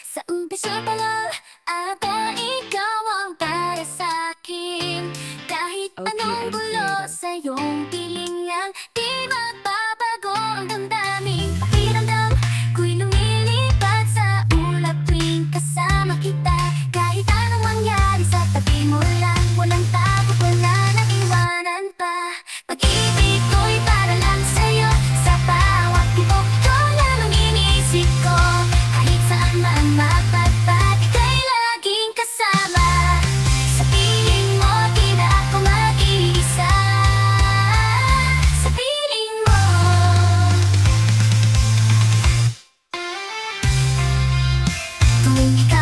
Sa umpisa pa lang, ako ikaw ang para sa'kin. Kahit Okay, anong I'm gulo creative. sa iyong piling yan, di magbabago ang damdaming pakiramdam. Ko'y lumilipad sa ulap tuwing kasama kita. Kahit anong mangyari sa tabi mo lang, walang takot, wala nang iwanan pa. Pag-ibig ko'y para lang sa'yo, sa bawat tibok ko lamang iniisip ko. Kahit saan man mapadpad, ika'y laging kasama. Sa piling mo, di na ako mag-iisa. Sa piling mo. Tuwing ikaw